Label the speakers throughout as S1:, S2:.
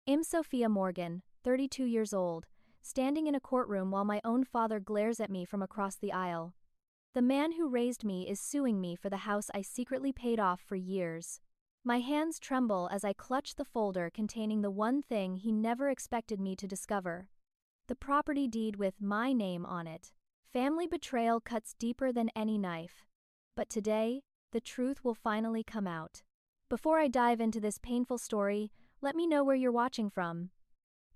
S1: I'm Sophia Morgan, 32 years old, standing in a courtroom while my own father glares at me from across the aisle. The man who raised me is suing me for the house I secretly paid off for years. My hands tremble as I clutch the folder containing the one thing he never expected me to discover: the property deed with my name on it. Family betrayal cuts deeper than any knife. But today, the truth will finally come out. Before I dive into this painful story, let me know where you're watching from.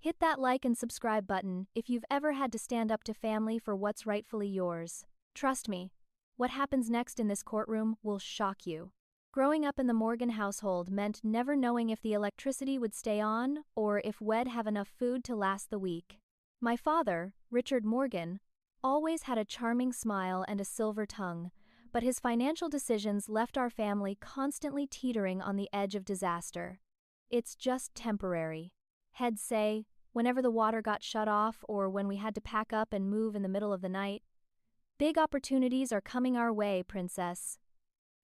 S1: Hit that like and subscribe button if you've ever had to stand up to family for what's rightfully yours. Trust me, what happens next in this courtroom will shock you. Growing up in the Morgan household meant never knowing if the electricity would stay on or if we'd have enough food to last the week. My father, Richard Morgan, always had a charming smile and a silver tongue, but his financial decisions left our family constantly teetering on the edge of disaster. "It's just temporary," he'd say, whenever the water got shut off or when we had to pack up and move in the middle of the night. "Big opportunities are coming our way, princess."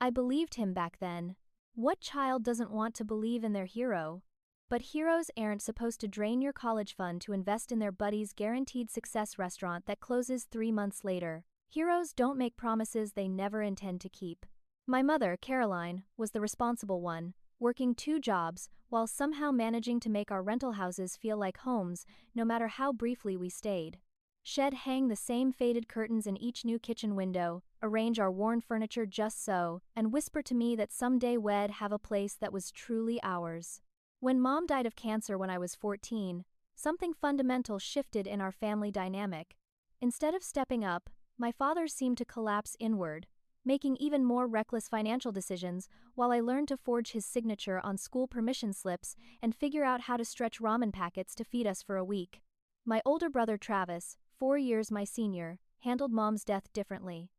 S1: I believed him back then. What child doesn't want to believe in their hero? But heroes aren't supposed to drain your college fund to invest in their buddy's guaranteed success restaurant that closes 3 months later. Heroes don't make promises they never intend to keep. My mother, Caroline, was the responsible one, working 2 jobs while somehow managing to make our rental houses feel like homes, no matter how briefly we stayed. She'd hang the same faded curtains in each new kitchen window, arrange our worn furniture just so, and whisper to me that someday we'd have a place that was truly ours. When Mom died of cancer when I was 14, something fundamental shifted in our family dynamic. Instead of stepping up, my father seemed to collapse inward, making even more reckless financial decisions while I learned to forge his signature on school permission slips and figure out how to stretch ramen packets to feed us for a week. My older brother Travis, 4 years my senior, handled Mom's death differently.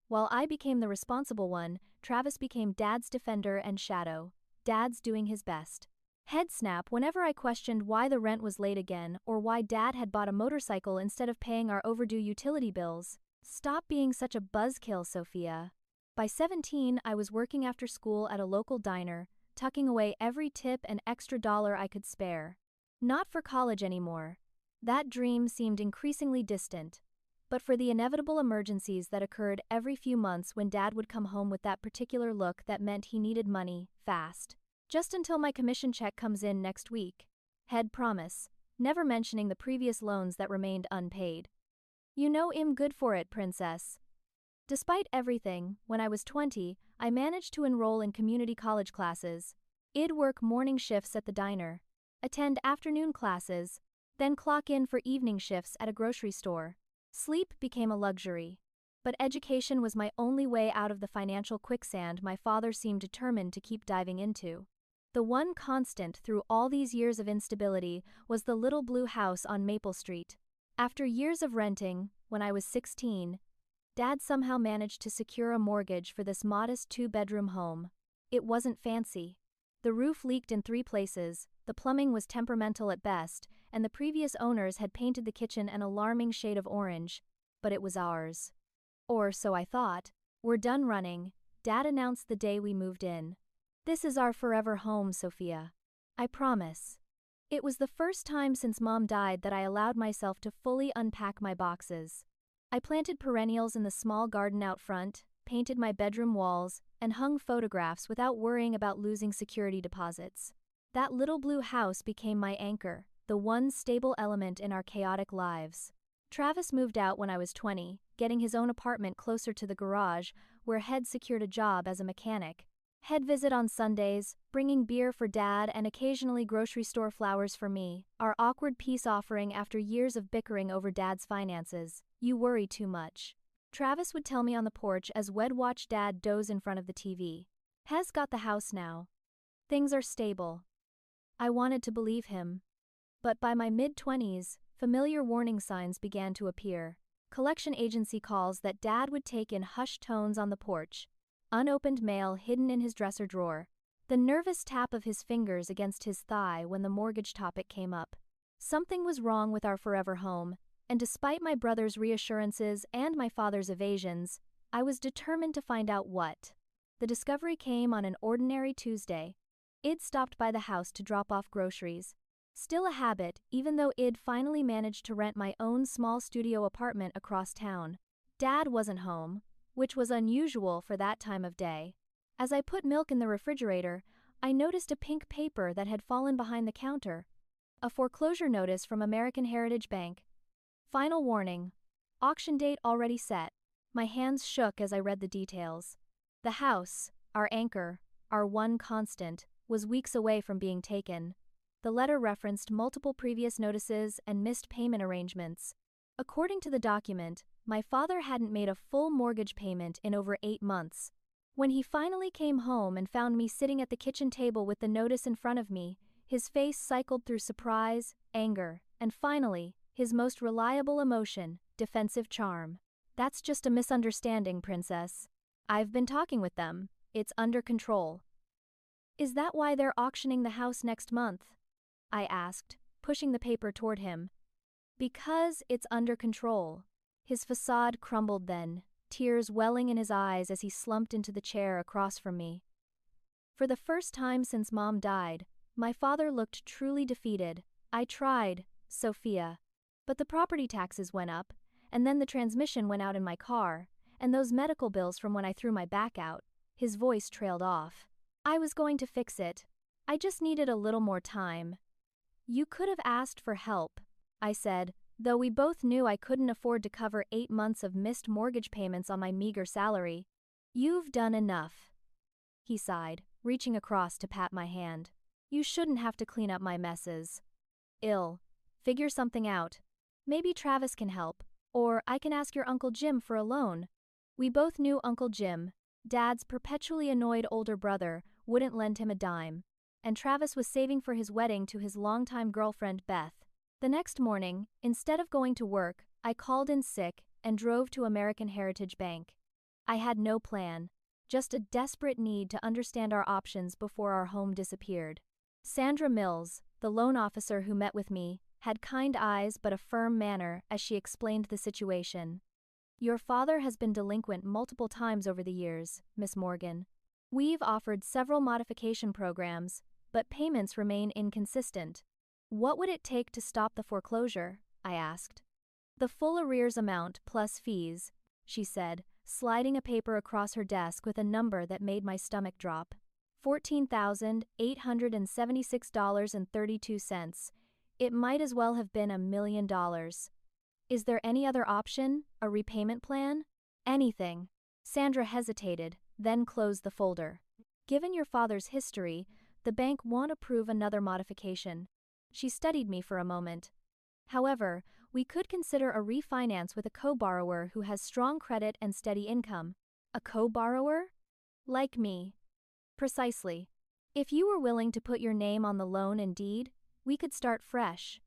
S1: While I became the responsible one, Travis became Dad's defender and shadow. Dad's doing his best. Head snap whenever I questioned why the rent was late again or why Dad had bought a motorcycle instead of paying our overdue utility bills. "Stop being such a buzzkill, Sophia." By 17, I was working after school at a local diner, tucking away every tip and extra dollar I could spare. Not for college anymore. That dream seemed increasingly distant, but for the inevitable emergencies that occurred every few months when Dad would come home with that particular look that meant he needed money, fast. "Just until my commission check comes in next week," he'd promise, never mentioning the previous loans that remained unpaid. "You know I'm good for it, princess." Despite everything, when I was 20, I managed to enroll in community college classes. I'd work morning shifts at the diner, attend afternoon classes, then clock in for evening shifts at a grocery store. Sleep became a luxury. But education was my only way out of the financial quicksand my father seemed determined to keep diving into. The one constant through all these years of instability was the little blue house on Maple Street. After years of renting, when I was 16, Dad somehow managed to secure a mortgage for this modest 2-bedroom home. It wasn't fancy. The roof leaked in 3 places, the plumbing was temperamental at best, and the previous owners had painted the kitchen an alarming shade of orange, but it was ours. Or so I thought. "We're done running," Dad announced the day we moved in. "This is our forever home, Sophia. I promise." It was the first time since Mom died that I allowed myself to fully unpack my boxes. I planted perennials in the small garden out front, painted my bedroom walls, and hung photographs without worrying about losing security deposits. That little blue house became my anchor, the one stable element in our chaotic lives. Travis moved out when I was 20, getting his own apartment closer to the garage, where he'd secured a job as a mechanic. He'd visit on Sundays, bringing beer for Dad and occasionally grocery store flowers for me, our awkward peace offering after years of bickering over Dad's finances. "You worry too much," Travis would tell me on the porch as we'd watch Dad doze in front of the TV. "Has got the house now. Things are stable." I wanted to believe him. But by my mid-20s, familiar warning signs began to appear. Collection agency calls that Dad would take in hushed tones on the porch, unopened mail hidden in his dresser drawer, the nervous tap of his fingers against his thigh when the mortgage topic came up. Something was wrong with our forever home, and despite my brother's reassurances and my father's evasions, I was determined to find out what. The discovery came on an ordinary Tuesday. I'd stopped by the house to drop off groceries. Still a habit, even though I'd finally managed to rent my own small studio apartment across town. Dad wasn't home, which was unusual for that time of day. As I put milk in the refrigerator, I noticed a pink paper that had fallen behind the counter. A foreclosure notice from American Heritage Bank. Final warning. Auction date already set. My hands shook as I read the details. The house, our anchor, our one constant, was weeks away from being taken. The letter referenced multiple previous notices and missed payment arrangements. According to the document, my father hadn't made a full mortgage payment in over 8 months. When he finally came home and found me sitting at the kitchen table with the notice in front of me, his face cycled through surprise, anger, and finally, his most reliable emotion, defensive charm. "That's just a misunderstanding, Princess. I've been talking with them. It's under control." "Is that why they're auctioning the house next month?" I asked, pushing the paper toward him. "Because it's under control." His facade crumbled then, tears welling in his eyes as he slumped into the chair across from me. For the first time since Mom died, my father looked truly defeated. "I tried, Sophia. But the property taxes went up, and then the transmission went out in my car, and those medical bills from when I threw my back out." His voice trailed off. "I was going to fix it. I just needed a little more time." "You could have asked for help," I said, though we both knew I couldn't afford to cover 8 months of missed mortgage payments on my meager salary. "You've done enough," he sighed, reaching across to pat my hand. "You shouldn't have to clean up my messes." Figure something out. Maybe Travis can help, or I can ask your Uncle Jim for a loan." We both knew Uncle Jim, Dad's perpetually annoyed older brother, wouldn't lend him a dime. And Travis was saving for his wedding to his longtime girlfriend Beth. The next morning, instead of going to work, I called in sick and drove to American Heritage Bank. I had no plan, just a desperate need to understand our options before our home disappeared. Sandra Mills, the loan officer who met with me, had kind eyes but a firm manner as she explained the situation. "Your father has been delinquent multiple times over the years, Miss Morgan. We've offered several modification programs, but payments remain inconsistent." "What would it take to stop the foreclosure?" I asked. "The full arrears amount plus fees," she said, sliding a paper across her desk with a number that made my stomach drop. $14,876.32. It might as well have been $1 million. "Is there any other option? A repayment plan?" "Anything." Sandra hesitated, then closed the folder. "Given your father's history, the bank won't approve another modification." She studied me for a moment. "However, we could consider a refinance with a co-borrower who has strong credit and steady income." "A co-borrower?" "Like me." "Precisely. If you were willing to put your name on the loan and deed, we could start fresh.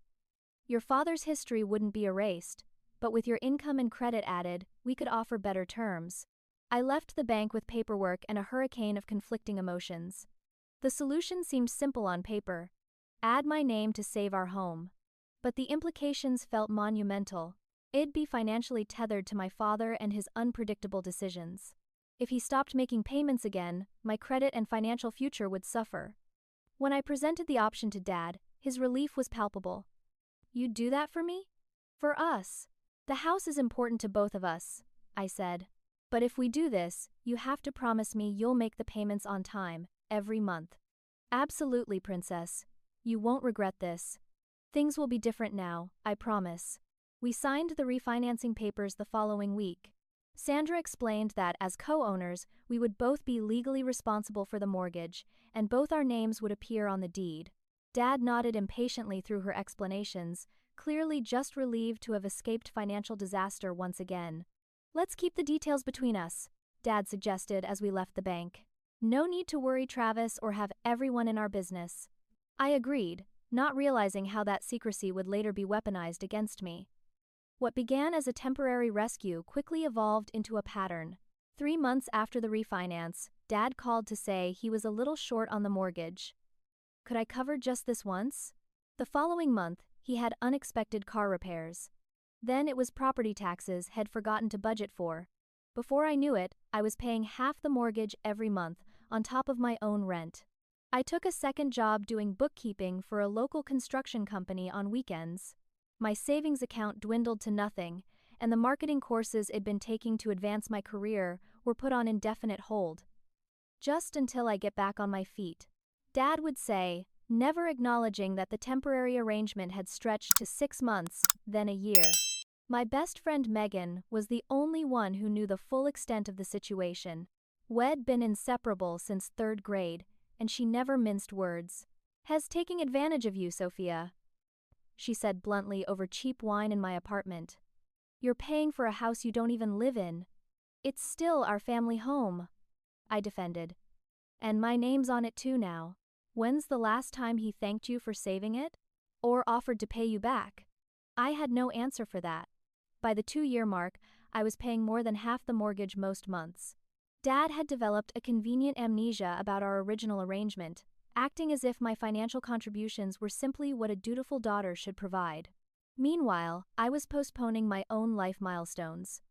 S1: Your father's history wouldn't be erased, but with your income and credit added, we could offer better terms." I left the bank with paperwork and a hurricane of conflicting emotions. The solution seemed simple on paper. Add my name to save our home. But the implications felt monumental. I'd be financially tethered to my father and his unpredictable decisions. If he stopped making payments again, my credit and financial future would suffer. When I presented the option to Dad, his relief was palpable. "You'd do that for me?" "For us. The house is important to both of us," I said. "But if we do this, you have to promise me you'll make the payments on time, every month." "Absolutely, Princess. You won't regret this. Things will be different now, I promise." We signed the refinancing papers the following week. Sandra explained that as co-owners, we would both be legally responsible for the mortgage, and both our names would appear on the deed. Dad nodded impatiently through her explanations, clearly just relieved to have escaped financial disaster once again. "Let's keep the details between us," Dad suggested as we left the bank. "No need to worry Travis or have everyone in our business." I agreed, not realizing how that secrecy would later be weaponized against me. What began as a temporary rescue quickly evolved into a pattern. 3 months after the refinance, Dad called to say he was a little short on the mortgage. Could I cover just this once? The following month, he had unexpected car repairs. Then it was property taxes he'd forgotten to budget for. Before I knew it, I was paying half the mortgage every month, on top of my own rent. I took a second job doing bookkeeping for a local construction company on weekends. My savings account dwindled to nothing, and the marketing courses I'd been taking to advance my career were put on indefinite hold. Just until I get back on my feet, Dad would say, never acknowledging that the temporary arrangement had stretched to 6 months, then a year. My best friend Megan was the only one who knew the full extent of the situation. We'd been inseparable since 3rd grade, and she never minced words. "Has taking advantage of you, Sophia," she said bluntly over cheap wine in my apartment. "You're paying for a house you don't even live in." "It's still our family home," I defended. "And my name's on it too now. When's the last time he thanked you for saving it? Or offered to pay you back?" I had no answer for that. By the 2-year mark, I was paying more than half the mortgage most months. Dad had developed a convenient amnesia about our original arrangement, acting as if my financial contributions were simply what a dutiful daughter should provide. Meanwhile, I was postponing my own life milestones.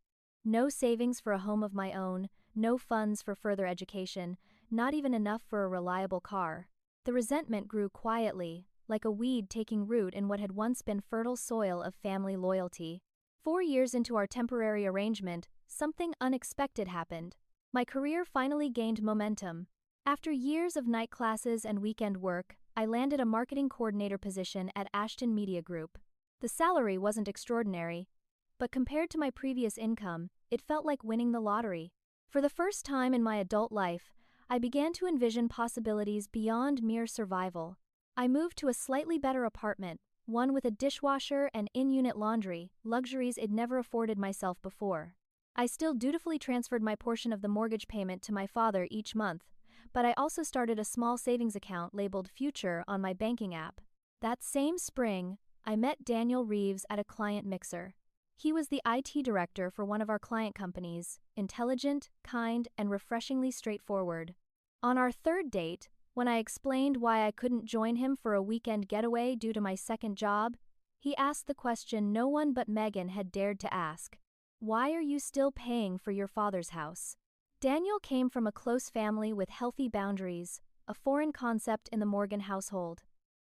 S1: No savings for a home of my own, no funds for further education, not even enough for a reliable car. The resentment grew quietly, like a weed taking root in what had once been fertile soil of family loyalty. 4 years into our temporary arrangement, something unexpected happened. My career finally gained momentum. After years of night classes and weekend work, I landed a marketing coordinator position at Ashton Media Group. The salary wasn't extraordinary, but compared to my previous income, it felt like winning the lottery. For the first time in my adult life, I began to envision possibilities beyond mere survival. I moved to a slightly better apartment, one with a dishwasher and in-unit laundry, luxuries I'd never afforded myself before. I still dutifully transferred my portion of the mortgage payment to my father each month, but I also started a small savings account labeled Future on my banking app. That same spring, I met Daniel Reeves at a client mixer. He was the IT director for one of our client companies, intelligent, kind, and refreshingly straightforward. On our 3rd date, when I explained why I couldn't join him for a weekend getaway due to my second job, he asked the question no one but Megan had dared to ask. "Why are you still paying for your father's house?" Daniel came from a close family with healthy boundaries, a foreign concept in the Morgan household.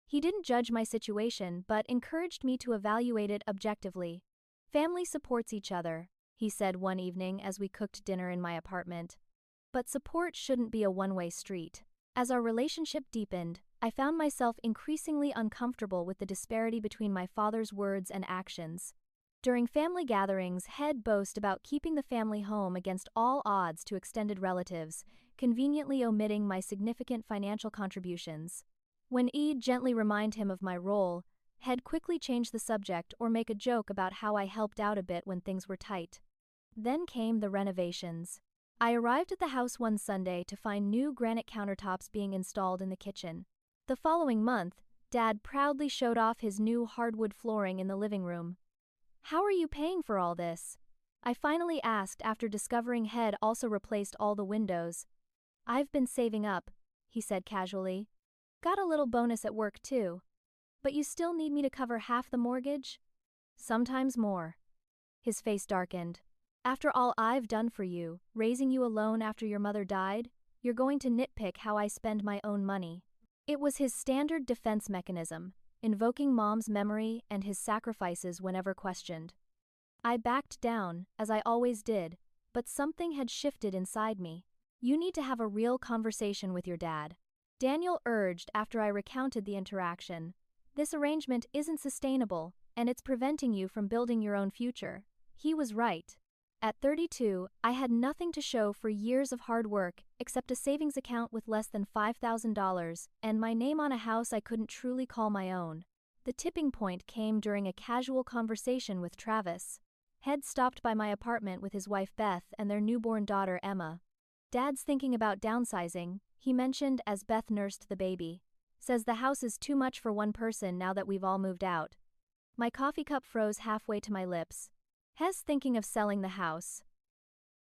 S1: He didn't judge my situation but encouraged me to evaluate it objectively. "Family supports each other," he said one evening as we cooked dinner in my apartment. "But support shouldn't be a one-way street." As our relationship deepened, I found myself increasingly uncomfortable with the disparity between my father's words and actions. During family gatherings, he'd boast about keeping the family home against all odds to extended relatives, conveniently omitting my significant financial contributions. When I'd gently remind him of my role, he'd quickly change the subject or make a joke about how I helped out a bit when things were tight. Then came the renovations. I arrived at the house one Sunday to find new granite countertops being installed in the kitchen. The following month, Dad proudly showed off his new hardwood flooring in the living room. "How are you paying for all this?" I finally asked after discovering he'd also replaced all the windows. "I've been saving up," he said casually. "Got a little bonus at work too. But you still need me to cover half the mortgage?" "Sometimes more." His face darkened. "After all I've done for you, raising you alone after your mother died, you're going to nitpick how I spend my own money." It was his standard defense mechanism, invoking Mom's memory and his sacrifices whenever questioned. I backed down, as I always did, but something had shifted inside me. "You need to have a real conversation with your dad," Daniel urged after I recounted the interaction. "This arrangement isn't sustainable, and it's preventing you from building your own future." He was right. At 32, I had nothing to show for years of hard work except a savings account with less than $5,000 and my name on a house I couldn't truly call my own. The tipping point came during a casual conversation with Travis. He'd stopped by my apartment with his wife Beth and their newborn daughter Emma. "Dad's thinking about downsizing," he mentioned as Beth nursed the baby. "Says the house is too much for one person now that we've all moved out." My coffee cup froze halfway to my lips. "Hes thinking of selling the house."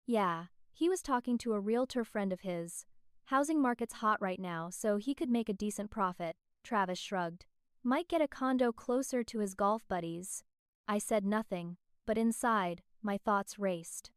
S1: "Yeah, he was talking to a realtor friend of his. Housing market's hot right now, so he could make a decent profit," Travis shrugged. "Might get a condo closer to his golf buddies." I said nothing, but inside, my thoughts raced.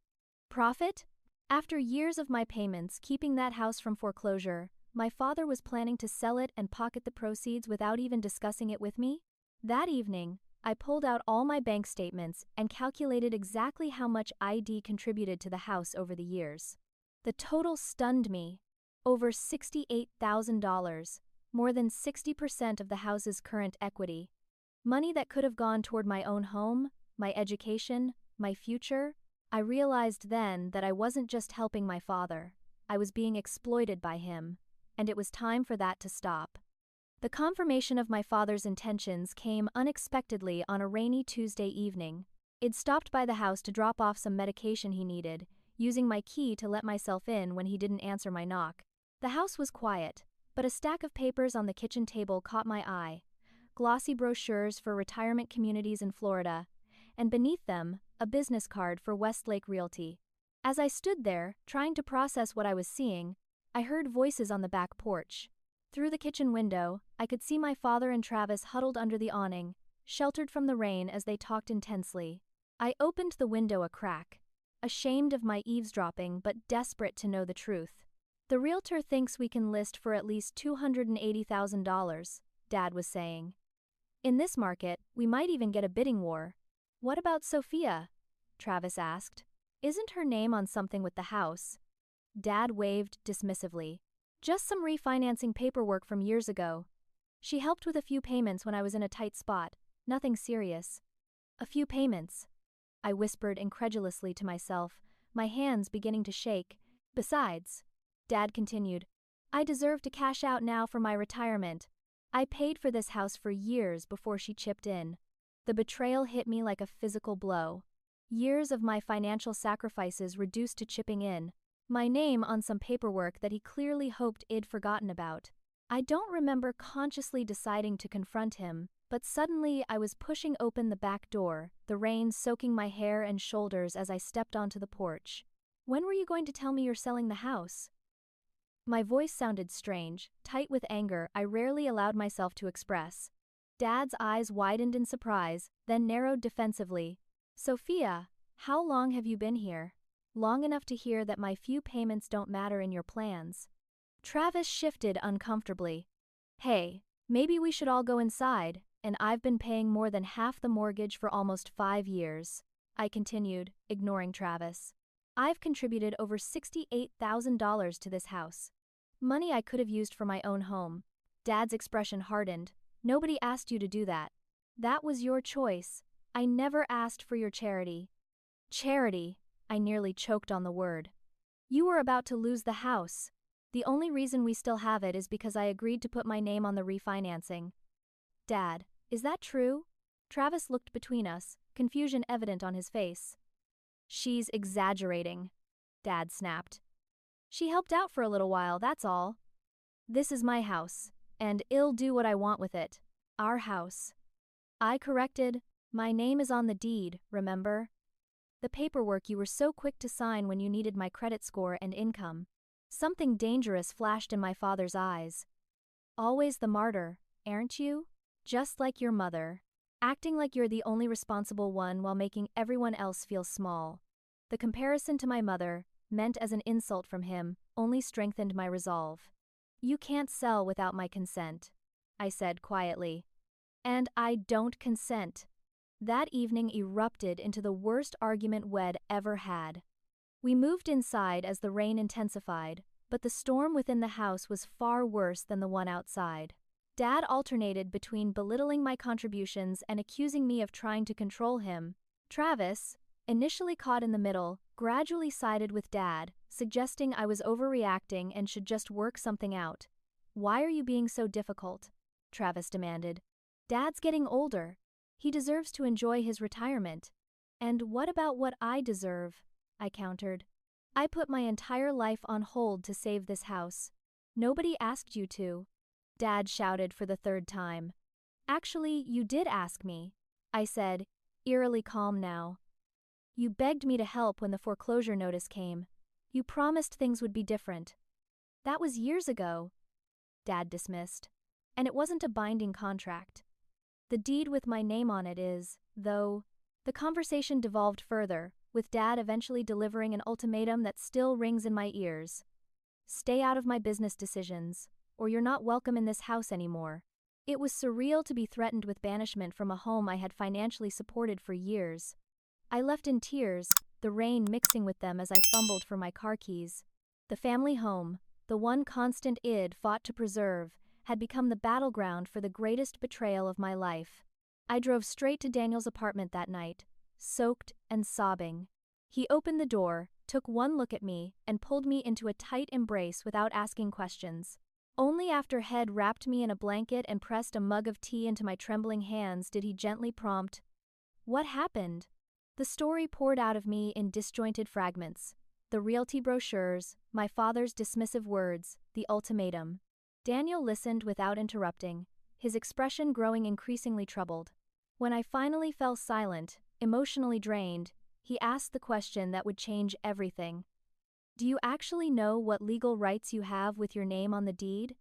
S1: Profit? After years of my payments keeping that house from foreclosure, my father was planning to sell it and pocket the proceeds without even discussing it with me? That evening, I pulled out all my bank statements and calculated exactly how much ID contributed to the house over the years. The total stunned me. Over $68,000, more than 60% of the house's current equity. Money that could have gone toward my own home, my education, my future. I realized then that I wasn't just helping my father, I was being exploited by him, and it was time for that to stop. The confirmation of my father's intentions came unexpectedly on a rainy Tuesday evening. I'd stopped by the house to drop off some medication he needed, using my key to let myself in when he didn't answer my knock. The house was quiet, but a stack of papers on the kitchen table caught my eye. Glossy brochures for retirement communities in Florida, and beneath them, a business card for Westlake Realty. As I stood there, trying to process what I was seeing, I heard voices on the back porch. Through the kitchen window, I could see my father and Travis huddled under the awning, sheltered from the rain as they talked intensely. I opened the window a crack, ashamed of my eavesdropping but desperate to know the truth. The realtor thinks we can list for at least $280,000, Dad was saying. In this market, we might even get a bidding war. What about Sophia? Travis asked. Isn't her name on something with the house? Dad waved dismissively. Just some refinancing paperwork from years ago. She helped with a few payments when I was in a tight spot, nothing serious. A few payments. I whispered incredulously to myself, my hands beginning to shake. Besides, Dad continued, I deserve to cash out now for my retirement. I paid for this house for years before she chipped in. The betrayal hit me like a physical blow. Years of my financial sacrifices reduced to chipping in. My name on some paperwork that he clearly hoped I'd forgotten about. I don't remember consciously deciding to confront him, but suddenly I was pushing open the back door, the rain soaking my hair and shoulders as I stepped onto the porch. When were you going to tell me you're selling the house? My voice sounded strange, tight with anger I rarely allowed myself to express. Dad's eyes widened in surprise, then narrowed defensively. Sophia, how long have you been here? Long enough to hear that my few payments don't matter in your plans. Travis shifted uncomfortably. Hey, maybe we should all go inside, and I've been paying more than half the mortgage for almost 5 years. I continued, ignoring Travis. I've contributed over $68,000 to this house. Money I could have used for my own home. Dad's expression hardened. Nobody asked you to do that. That was your choice. I never asked for your charity. Charity, I nearly choked on the word. You were about to lose the house. The only reason we still have it is because I agreed to put my name on the refinancing. Dad, is that true? Travis looked between us, confusion evident on his face. She's exaggerating, Dad snapped. She helped out for a little while, that's all. This is my house, and I'll do what I want with it. Our house. I corrected, my name is on the deed, remember? The paperwork you were so quick to sign when you needed my credit score and income. Something dangerous flashed in my father's eyes. Always the martyr, aren't you? Just like your mother. Acting like you're the only responsible one while making everyone else feel small. The comparison to my mother, meant as an insult from him, only strengthened my resolve. You can't sell without my consent, I said quietly. And I don't consent. That evening erupted into the worst argument we'd ever had. We moved inside as the rain intensified, but the storm within the house was far worse than the one outside. Dad alternated between belittling my contributions and accusing me of trying to control him. Travis, initially caught in the middle, gradually sided with Dad, suggesting I was overreacting and should just work something out. Why are you being so difficult? Travis demanded. Dad's getting older. He deserves to enjoy his retirement. And what about what I deserve? I countered. I put my entire life on hold to save this house. Nobody asked you to. Dad shouted for the third time. Actually, you did ask me, I said, eerily calm now. You begged me to help when the foreclosure notice came. You promised things would be different. That was years ago, Dad dismissed. And it wasn't a binding contract. The deed with my name on it is, though. The conversation devolved further, with Dad eventually delivering an ultimatum that still rings in my ears. "Stay out of my business decisions, or you're not welcome in this house anymore." It was surreal to be threatened with banishment from a home I had financially supported for years. I left in tears, the rain mixing with them as I fumbled for my car keys. The family home, the one constant id fought to preserve, had become the battleground for the greatest betrayal of my life. I drove straight to Daniel's apartment that night, soaked and sobbing. He opened the door, took one look at me, and pulled me into a tight embrace without asking questions. Only after Head wrapped me in a blanket and pressed a mug of tea into my trembling hands did he gently prompt, "What happened?" The story poured out of me in disjointed fragments. The realty brochures, my father's dismissive words, the ultimatum. Daniel listened without interrupting, his expression growing increasingly troubled. When I finally fell silent, emotionally drained, he asked the question that would change everything. "Do you actually know what legal rights you have with your name on the deed?"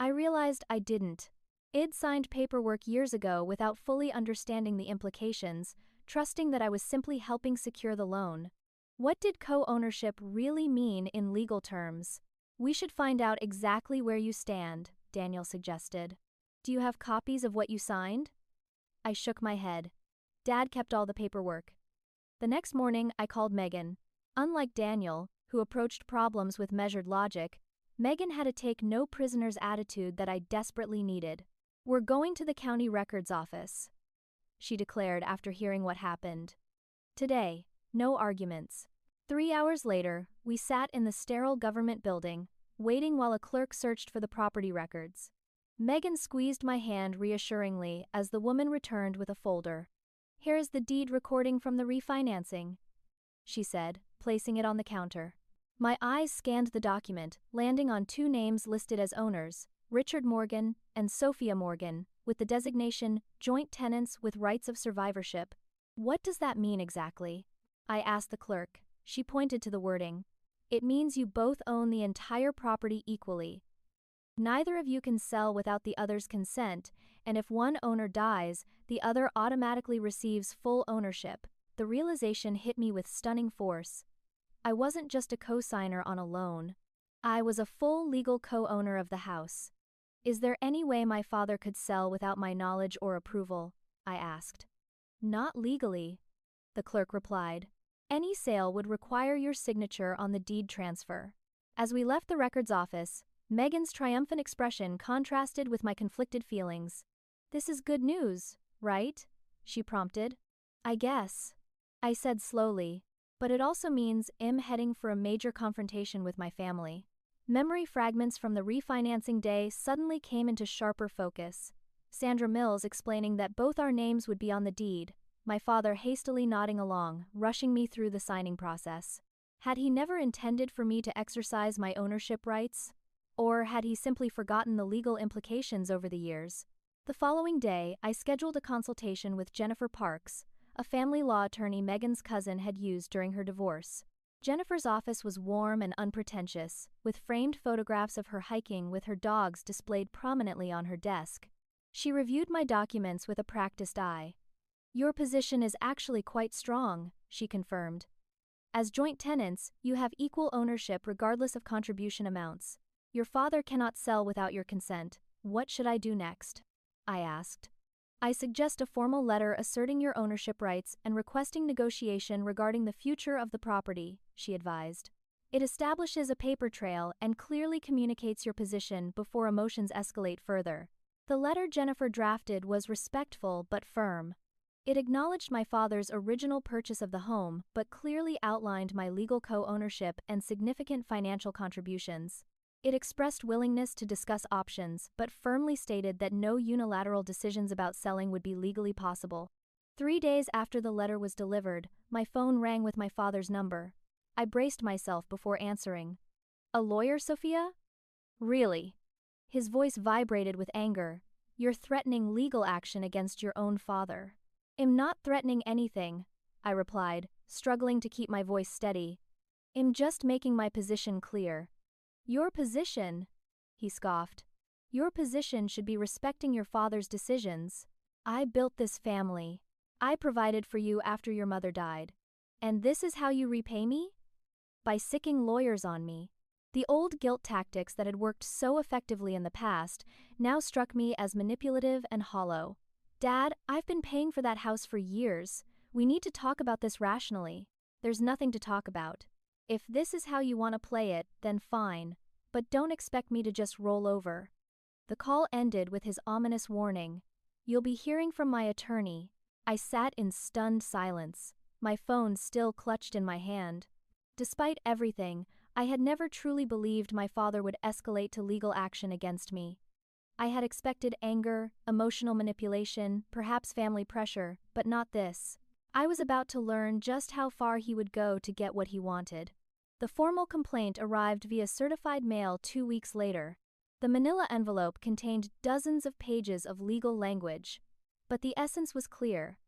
S1: I realized I didn't. I'd signed paperwork years ago without fully understanding the implications, trusting that I was simply helping secure the loan. What did co-ownership really mean in legal terms? "We should find out exactly where you stand," Daniel suggested. "Do you have copies of what you signed?" I shook my head. Dad kept all the paperwork. The next morning, I called Megan. Unlike Daniel, who approached problems with measured logic, Megan had a take-no-prisoners attitude that I desperately needed. "We're going to the county records office," she declared after hearing what happened. "Today, no arguments." 3 hours later, we sat in the sterile government building, waiting while a clerk searched for the property records. Megan squeezed my hand reassuringly as the woman returned with a folder. "Here is the deed recording from the refinancing," she said, placing it on the counter. My eyes scanned the document, landing on 2 names listed as owners, Richard Morgan and Sophia Morgan, with the designation joint tenants with rights of survivorship. "What does that mean exactly?" I asked the clerk. She pointed to the wording. "It means you both own the entire property equally. Neither of you can sell without the other's consent, and if one owner dies, the other automatically receives full ownership." The realization hit me with stunning force. I wasn't just a co-signer on a loan. I was a full legal co-owner of the house. "Is there any way my father could sell without my knowledge or approval?" I asked. "Not legally," the clerk replied. "Any sale would require your signature on the deed transfer." As we left the records office, Megan's triumphant expression contrasted with my conflicted feelings. "This is good news, right?" she prompted. "I guess," I said slowly, "but it also means I'm heading for a major confrontation with my family." Memory fragments from the refinancing day suddenly came into sharper focus. Sandra Mills explaining that both our names would be on the deed, my father hastily nodding along, rushing me through the signing process. Had he never intended for me to exercise my ownership rights? Or had he simply forgotten the legal implications over the years? The following day, I scheduled a consultation with Jennifer Parks, a family law attorney Megan's cousin had used during her divorce. Jennifer's office was warm and unpretentious, with framed photographs of her hiking with her dogs displayed prominently on her desk. She reviewed my documents with a practiced eye. "Your position is actually quite strong," she confirmed. "As joint tenants, you have equal ownership regardless of contribution amounts. Your father cannot sell without your consent. What should I do next?" I asked. "I suggest a formal letter asserting your ownership rights and requesting negotiation regarding the future of the property," she advised. "It establishes a paper trail and clearly communicates your position before emotions escalate further." The letter Jennifer drafted was respectful but firm. It acknowledged my father's original purchase of the home but clearly outlined my legal co-ownership and significant financial contributions. It expressed willingness to discuss options, but firmly stated that no unilateral decisions about selling would be legally possible. 3 days after the letter was delivered, my phone rang with my father's number. I braced myself before answering. "A lawyer, Sophia?" "Really?" His voice vibrated with anger. "You're threatening legal action against your own father." "I'm not threatening anything," I replied, struggling to keep my voice steady. "I'm just making my position clear." "Your position?" he scoffed. "Your position should be respecting your father's decisions. I built this family. I provided for you after your mother died. And this is how you repay me? By sicking lawyers on me." The old guilt tactics that had worked so effectively in the past now struck me as manipulative and hollow. "Dad, I've been paying for that house for years. We need to talk about this rationally." "There's nothing to talk about. If this is how you want to play it, then fine. But don't expect me to just roll over." The call ended with his ominous warning, "You'll be hearing from my attorney." I sat in stunned silence, my phone still clutched in my hand. Despite everything, I had never truly believed my father would escalate to legal action against me. I had expected anger, emotional manipulation, perhaps family pressure, but not this. I was about to learn just how far he would go to get what he wanted. The formal complaint arrived via certified mail 2 weeks later. The manila envelope contained dozens of pages of legal language, but the essence was clear.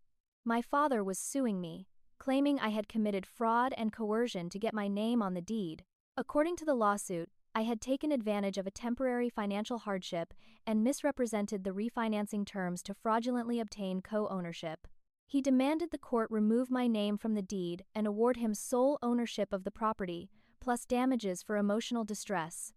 S1: My father was suing me, claiming I had committed fraud and coercion to get my name on the deed. According to the lawsuit, I had taken advantage of a temporary financial hardship and misrepresented the refinancing terms to fraudulently obtain co-ownership. He demanded the court remove my name from the deed and award him sole ownership of the property, plus damages for emotional distress.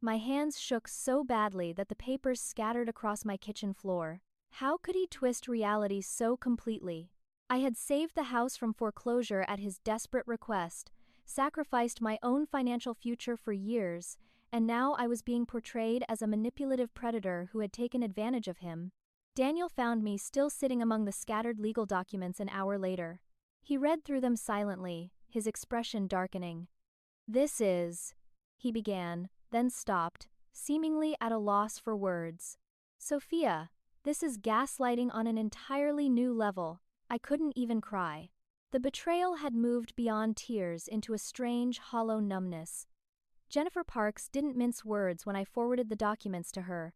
S1: My hands shook so badly that the papers scattered across my kitchen floor. How could he twist reality so completely? I had saved the house from foreclosure at his desperate request, sacrificed my own financial future for years, and now I was being portrayed as a manipulative predator who had taken advantage of him. Daniel found me still sitting among the scattered legal documents an hour later. He read through them silently, his expression darkening. "This is," he began, then stopped, seemingly at a loss for words. "Sophia, this is gaslighting on an entirely new level." I couldn't even cry. The betrayal had moved beyond tears into a strange, hollow numbness. Jennifer Parks didn't mince words when I forwarded the documents to her.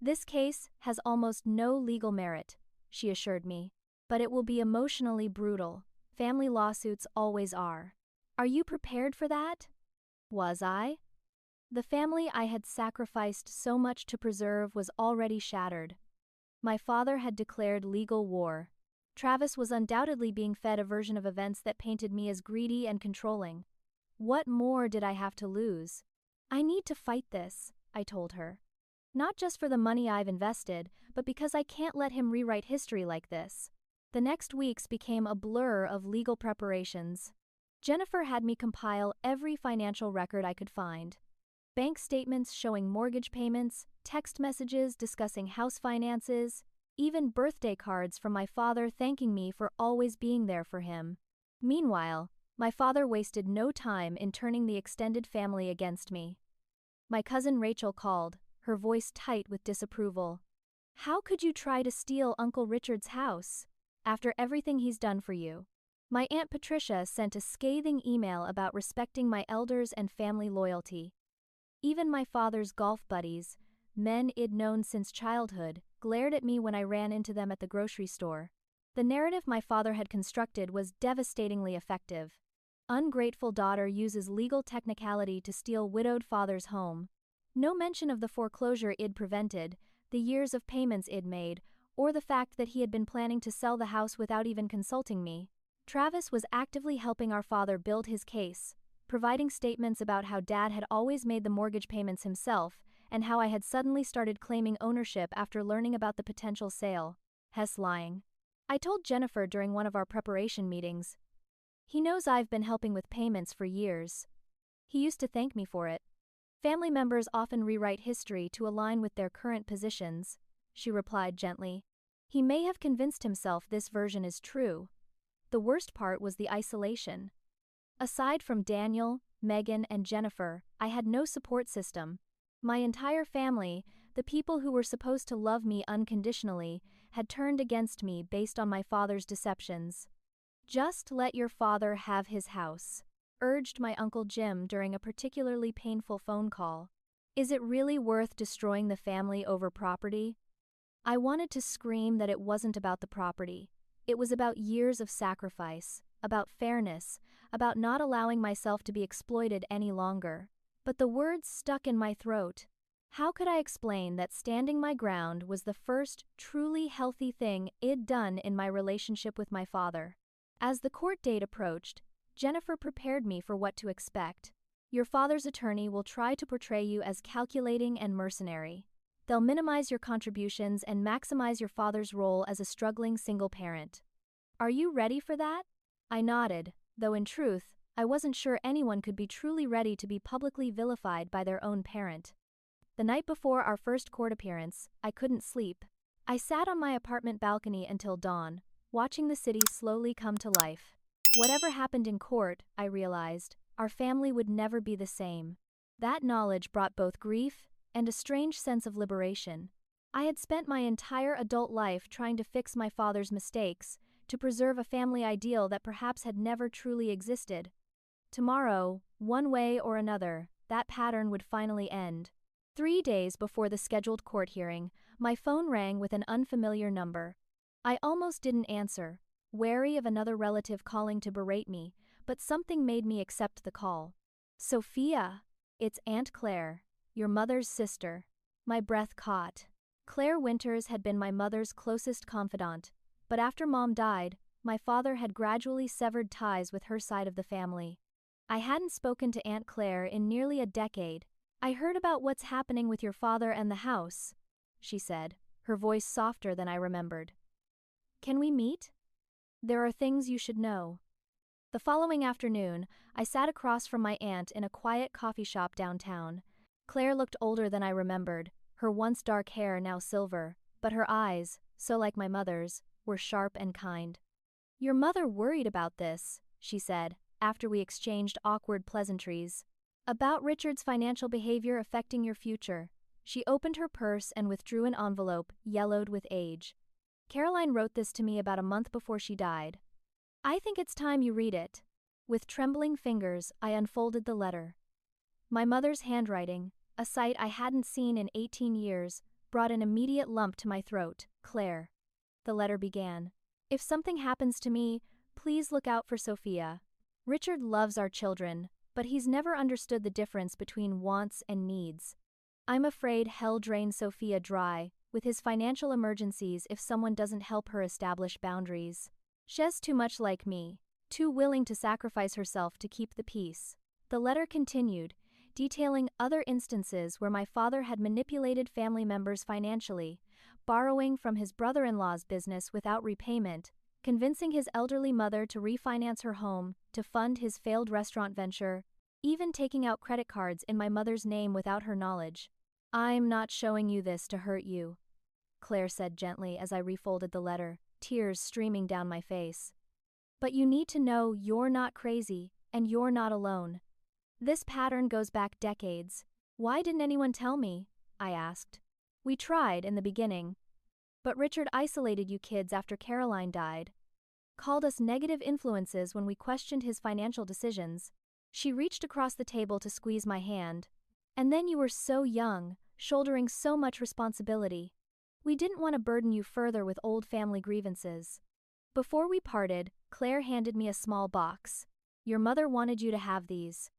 S1: "This case has almost no legal merit," she assured me, "but it will be emotionally brutal. Family lawsuits always are." "Are you prepared for that?" Was I? The family I had sacrificed so much to preserve was already shattered. My father had declared legal war. Travis was undoubtedly being fed a version of events that painted me as greedy and controlling. What more did I have to lose? "I need to fight this," I told her. "Not just for the money I've invested, but because I can't let him rewrite history like this." The next weeks became a blur of legal preparations. Jennifer had me compile every financial record I could find. Bank statements showing mortgage payments, text messages discussing house finances, even birthday cards from my father thanking me for always being there for him. Meanwhile, my father wasted no time in turning the extended family against me. My cousin Rachel called, her voice tight with disapproval. "How could you try to steal Uncle Richard's house? After everything he's done for you." My Aunt Patricia sent a scathing email about respecting my elders and family loyalty. Even my father's golf buddies, men I'd known since childhood, glared at me when I ran into them at the grocery store. The narrative my father had constructed was devastatingly effective. Ungrateful daughter uses legal technicality to steal widowed father's home. No mention of the foreclosure I'd prevented, the years of payments I'd made, or the fact that he had been planning to sell the house without even consulting me. Travis was actively helping our father build his case, providing statements about how Dad had always made the mortgage payments himself, and how I had suddenly started claiming ownership after learning about the potential sale. Hess lying. I told Jennifer during one of our preparation meetings. "He knows I've been helping with payments for years. He used to thank me for it." "Family members often rewrite history to align with their current positions," she replied gently. "He may have convinced himself this version is true." The worst part was the isolation. Aside from Daniel, Megan, and Jennifer, I had no support system. My entire family, the people who were supposed to love me unconditionally, had turned against me based on my father's deceptions. "Just let your father have his house," urged my Uncle Jim during a particularly painful phone call. "Is it really worth destroying the family over property?" I wanted to scream that it wasn't about the property. It was about years of sacrifice, about fairness, about not allowing myself to be exploited any longer. But the words stuck in my throat. How could I explain that standing my ground was the first truly healthy thing I'd done in my relationship with my father? As the court date approached, Jennifer prepared me for what to expect. Your father's attorney will try to portray you as calculating and mercenary. They'll minimize your contributions and maximize your father's role as a struggling single parent. Are you ready for that? I nodded, though in truth, I wasn't sure anyone could be truly ready to be publicly vilified by their own parent. The night before our first court appearance, I couldn't sleep. I sat on my apartment balcony until dawn, watching the city slowly come to life. Whatever happened in court, I realized, our family would never be the same. That knowledge brought both grief and a strange sense of liberation. I had spent my entire adult life trying to fix my father's mistakes, to preserve a family ideal that perhaps had never truly existed. Tomorrow, one way or another, that pattern would finally end. 3 days before the scheduled court hearing, my phone rang with an unfamiliar number. I almost didn't answer, wary of another relative calling to berate me, but something made me accept the call. Sophia, it's Aunt Claire, your mother's sister. My breath caught. Claire Winters had been my mother's closest confidant, but after Mom died, my father had gradually severed ties with her side of the family. I hadn't spoken to Aunt Claire in nearly a decade. I heard about what's happening with your father and the house, she said, her voice softer than I remembered. Can we meet? There are things you should know. The following afternoon, I sat across from my aunt in a quiet coffee shop downtown. Claire looked older than I remembered, her once dark hair now silver, but her eyes, so like my mother's, were sharp and kind. Your mother worried about this, she said, after we exchanged awkward pleasantries. About Richard's financial behavior affecting your future. She opened her purse and withdrew an envelope, yellowed with age. Caroline wrote this to me about a month before she died. I think it's time you read it. With trembling fingers, I unfolded the letter. My mother's handwriting, a sight I hadn't seen in 18 years, brought an immediate lump to my throat. Claire. The letter began. If something happens to me, please look out for Sophia. Richard loves our children, but he's never understood the difference between wants and needs. I'm afraid he'll drain Sophia dry, with his financial emergencies if someone doesn't help her establish boundaries. She's too much like me, too willing to sacrifice herself to keep the peace. The letter continued, detailing other instances where my father had manipulated family members financially, borrowing from his brother-in-law's business without repayment, convincing his elderly mother to refinance her home to fund his failed restaurant venture, even taking out credit cards in my mother's name without her knowledge. I'm not showing you this to hurt you, Claire said gently as I refolded the letter, tears streaming down my face. But you need to know you're not crazy, and you're not alone. This pattern goes back decades. Why didn't anyone tell me? I asked. We tried in the beginning. But Richard isolated you kids after Caroline died. Called us negative influences when we questioned his financial decisions. She reached across the table to squeeze my hand. And then you were so young, shouldering so much responsibility. We didn't want to burden you further with old family grievances. Before we parted, Claire handed me a small box. Your mother wanted you to have these.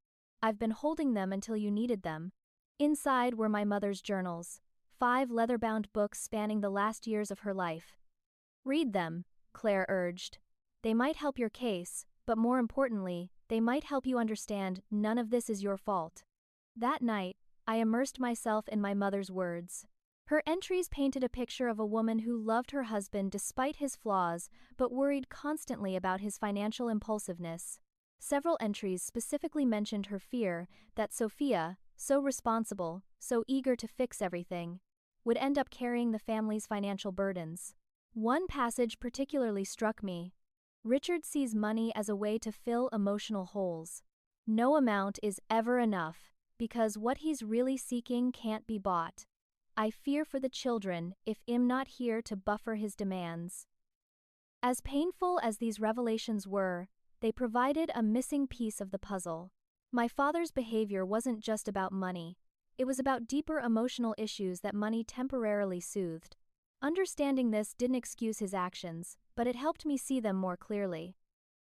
S1: I've been holding them until you needed them. Inside were my mother's journals, 5 leather-bound books spanning the last years of her life. Read them, Claire urged. They might help your case, but more importantly, they might help you understand none of this is your fault. That night, I immersed myself in my mother's words. Her entries painted a picture of a woman who loved her husband despite his flaws, but worried constantly about his financial impulsiveness. Several entries specifically mentioned her fear that Sophia, so responsible, so eager to fix everything, would end up carrying the family's financial burdens. One passage particularly struck me. Richard sees money as a way to fill emotional holes. No amount is ever enough, because what he's really seeking can't be bought. I fear for the children if I'm not here to buffer his demands. As painful as these revelations were, they provided a missing piece of the puzzle. My father's behavior wasn't just about money. It was about deeper emotional issues that money temporarily soothed. Understanding this didn't excuse his actions, but it helped me see them more clearly.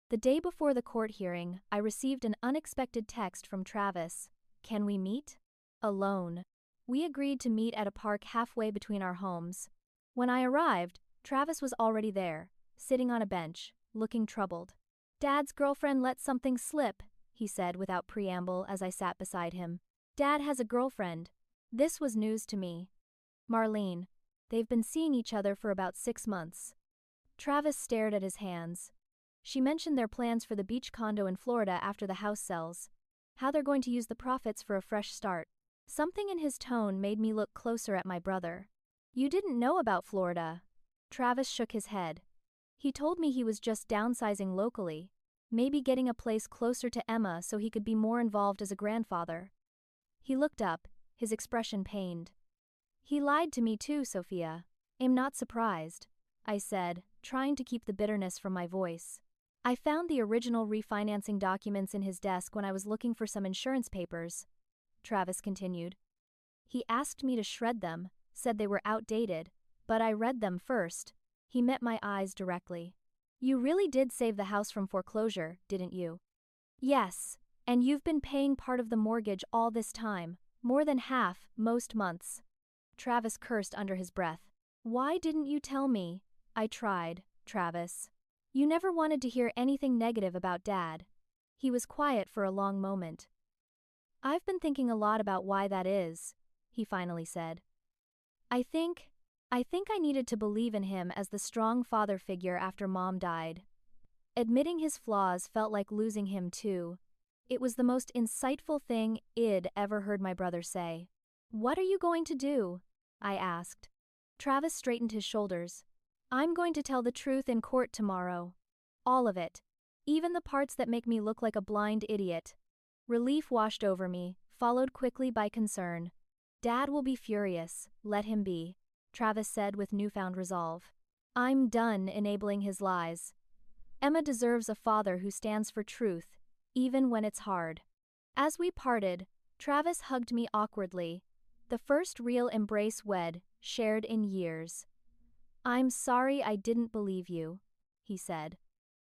S1: The day before the court hearing, I received an unexpected text from Travis. Can we meet? Alone. We agreed to meet at a park halfway between our homes. When I arrived, Travis was already there, sitting on a bench, looking troubled. Dad's girlfriend let something slip, he said without preamble as I sat beside him. Dad has a girlfriend. This was news to me. Marlene. They've been seeing each other for about 6 months. Travis stared at his hands. She mentioned their plans for the beach condo in Florida after the house sells. How they're going to use the profits for a fresh start. Something in his tone made me look closer at my brother. You didn't know about Florida. Travis shook his head. He told me he was just downsizing locally. Maybe getting a place closer to Emma so he could be more involved as a grandfather. He looked up, his expression pained. He lied to me too, Sophia. I'm not surprised, I said, trying to keep the bitterness from my voice. I found the original refinancing documents in his desk when I was looking for some insurance papers, Travis continued. He asked me to shred them, said they were outdated, but I read them first. He met my eyes directly. You really did save the house from foreclosure, didn't you? Yes, and you've been paying part of the mortgage all this time, more than half, most months. Travis cursed under his breath. Why didn't you tell me? I tried, Travis. You never wanted to hear anything negative about Dad. He was quiet for a long moment. I've been thinking a lot about why that is, he finally said. I think I needed to believe in him as the strong father figure after Mom died. Admitting his flaws felt like losing him too. It was the most insightful thing I'd ever heard my brother say. What are you going to do? I asked. Travis straightened his shoulders. I'm going to tell the truth in court tomorrow. All of it. Even the parts that make me look like a blind idiot. Relief washed over me, followed quickly by concern. Dad will be furious, let him be, Travis said with newfound resolve. I'm done enabling his lies. Emma deserves a father who stands for truth, even when it's hard. As we parted, Travis hugged me awkwardly, the first real embrace we'd shared in years. I'm sorry I didn't believe you, he said.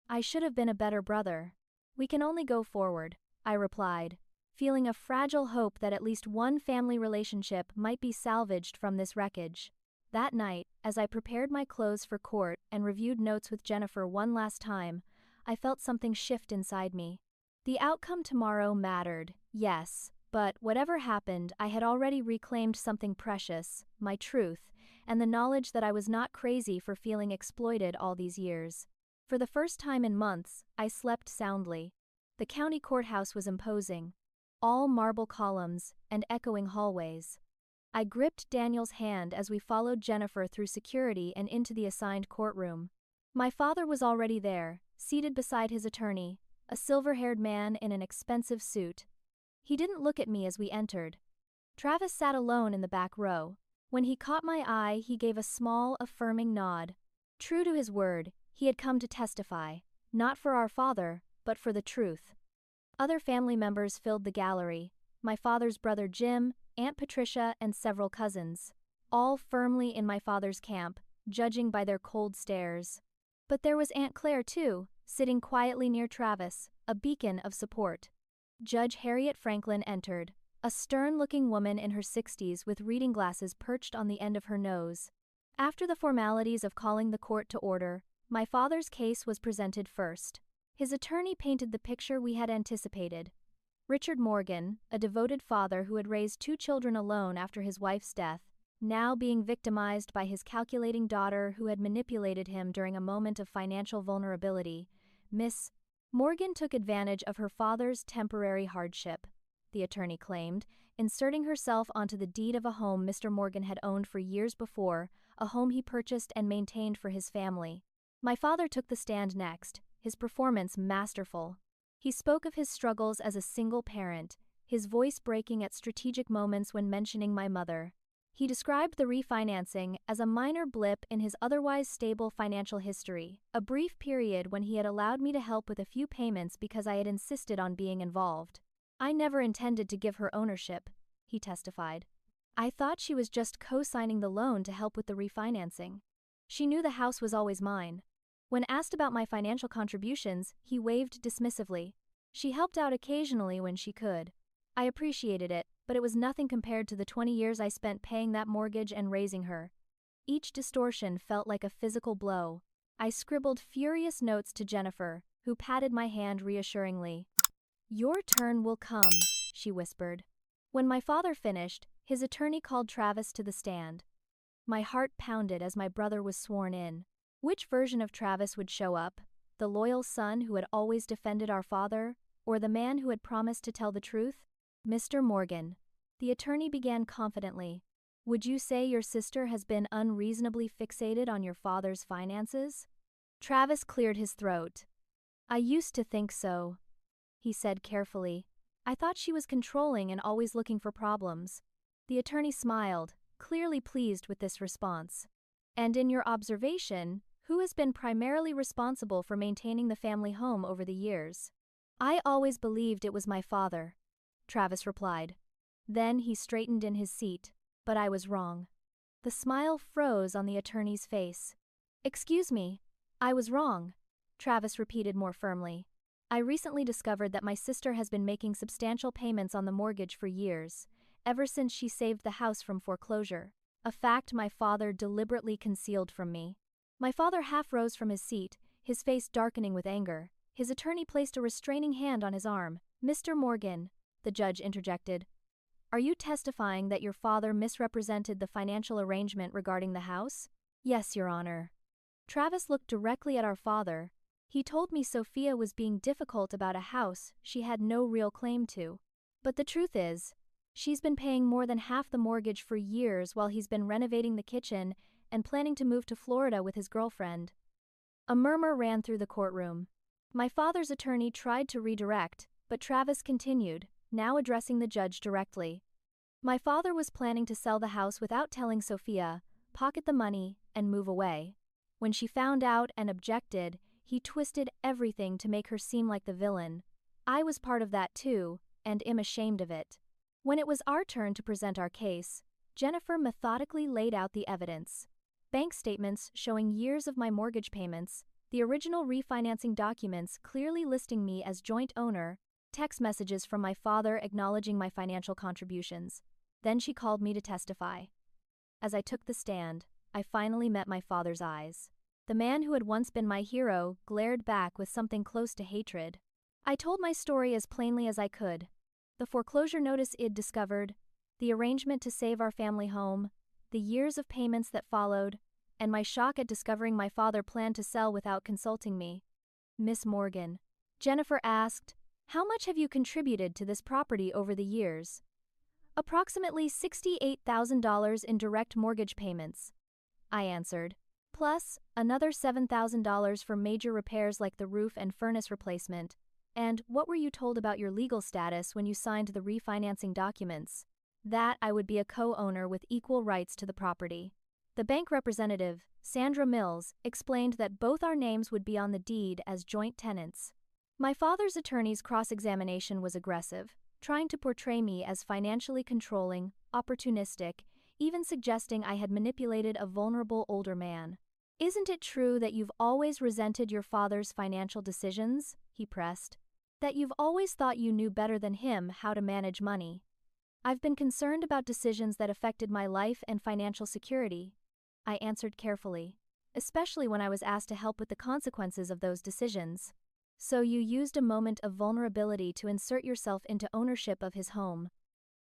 S1: I should have been a better brother. We can only go forward, I replied, feeling a fragile hope that at least one family relationship might be salvaged from this wreckage. That night, as I prepared my clothes for court and reviewed notes with Jennifer one last time, I felt something shift inside me. The outcome tomorrow mattered, yes, but whatever happened, I had already reclaimed something precious, my truth, and the knowledge that I was not crazy for feeling exploited all these years. For the first time in months, I slept soundly. The county courthouse was imposing. All marble columns and echoing hallways. I gripped Daniel's hand as we followed Jennifer through security and into the assigned courtroom. My father was already there, seated beside his attorney, a silver-haired man in an expensive suit. He didn't look at me as we entered. Travis sat alone in the back row. When he caught my eye, he gave a small, affirming nod. True to his word, he had come to testify, not for our father, but for the truth. Other family members filled the gallery, my father's brother Jim, Aunt Patricia, and several cousins, all firmly in my father's camp, judging by their cold stares. But there was Aunt Claire too, sitting quietly near Travis, a beacon of support. Judge Harriet Franklin entered, a stern-looking woman in her 60s with reading glasses perched on the end of her nose. After the formalities of calling the court to order, my father's case was presented first. His attorney painted the picture we had anticipated. Richard Morgan, a devoted father who had raised 2 children alone after his wife's death, now being victimized by his calculating daughter who had manipulated him during a moment of financial vulnerability. Miss Morgan took advantage of her father's temporary hardship, the attorney claimed, inserting herself onto the deed of a home Mr. Morgan had owned for years before, a home he purchased and maintained for his family. My father took the stand next, his performance masterful. He spoke of his struggles as a single parent, his voice breaking at strategic moments when mentioning my mother. He described the refinancing as a minor blip in his otherwise stable financial history, a brief period when he had allowed me to help with a few payments because I had insisted on being involved. I never intended to give her ownership, he testified. I thought she was just co-signing the loan to help with the refinancing. She knew the house was always mine. When asked about my financial contributions, he waved dismissively. She helped out occasionally when she could. I appreciated it, but it was nothing compared to the 20 years I spent paying that mortgage and raising her. Each distortion felt like a physical blow. I scribbled furious notes to Jennifer, who patted my hand reassuringly. "Your turn will come," she whispered. When my father finished, his attorney called Travis to the stand. My heart pounded as my brother was sworn in. Which version of Travis would show up? The loyal son who had always defended our father, or the man who had promised to tell the truth? "Mr. Morgan," the attorney began confidently, "would you say your sister has been unreasonably fixated on your father's finances?" Travis cleared his throat. "I used to think so," he said carefully. "I thought she was controlling and always looking for problems." The attorney smiled, clearly pleased with this response. "And in your observation, who has been primarily responsible for maintaining the family home over the years?" "I always believed it was my father," Travis replied. Then he straightened in his seat, "But I was wrong." The smile froze on the attorney's face. "Excuse me, I was wrong," Travis repeated more firmly. "I recently discovered that my sister has been making substantial payments on the mortgage for years, ever since she saved the house from foreclosure, a fact my father deliberately concealed from me." My father half rose from his seat, his face darkening with anger. His attorney placed a restraining hand on his arm. "Mr. Morgan," the judge interjected, "are you testifying that your father misrepresented the financial arrangement regarding the house?" "Yes, Your Honor." Travis looked directly at our father. "He told me Sophia was being difficult about a house she had no real claim to. But the truth is, she's been paying more than half the mortgage for years while he's been renovating the kitchen and planning to move to Florida with his girlfriend." A murmur ran through the courtroom. My father's attorney tried to redirect, but Travis continued, now addressing the judge directly. "My father was planning to sell the house without telling Sophia, pocket the money, and move away. When she found out and objected, he twisted everything to make her seem like the villain. I was part of that too, and am ashamed of it." When it was our turn to present our case, Jennifer methodically laid out the evidence. Bank statements showing years of my mortgage payments, the original refinancing documents clearly listing me as joint owner, text messages from my father acknowledging my financial contributions. Then she called me to testify. As I took the stand, I finally met my father's eyes. The man who had once been my hero glared back with something close to hatred. I told my story as plainly as I could. The foreclosure notice I'd discovered, the arrangement to save our family home, the years of payments that followed, and my shock at discovering my father planned to sell without consulting me. "Miss Morgan," Jennifer asked, "how much have you contributed to this property over the years?" "Approximately $68,000 in direct mortgage payments," I answered, "plus another $7,000 for major repairs like the roof and furnace replacement. And what were you told about your legal status when you signed the refinancing documents?" "That I would be a co-owner with equal rights to the property." The bank representative, Sandra Mills, explained that both our names would be on the deed as joint tenants. My father's attorney's cross-examination was aggressive, trying to portray me as financially controlling, opportunistic, even suggesting I had manipulated a vulnerable older man. "Isn't it true that you've always resented your father's financial decisions?" he pressed. "That you've always thought you knew better than him how to manage money?" "I've been concerned about decisions that affected my life and financial security," I answered carefully, "especially when I was asked to help with the consequences of those decisions." "So you used a moment of vulnerability to insert yourself into ownership of his home."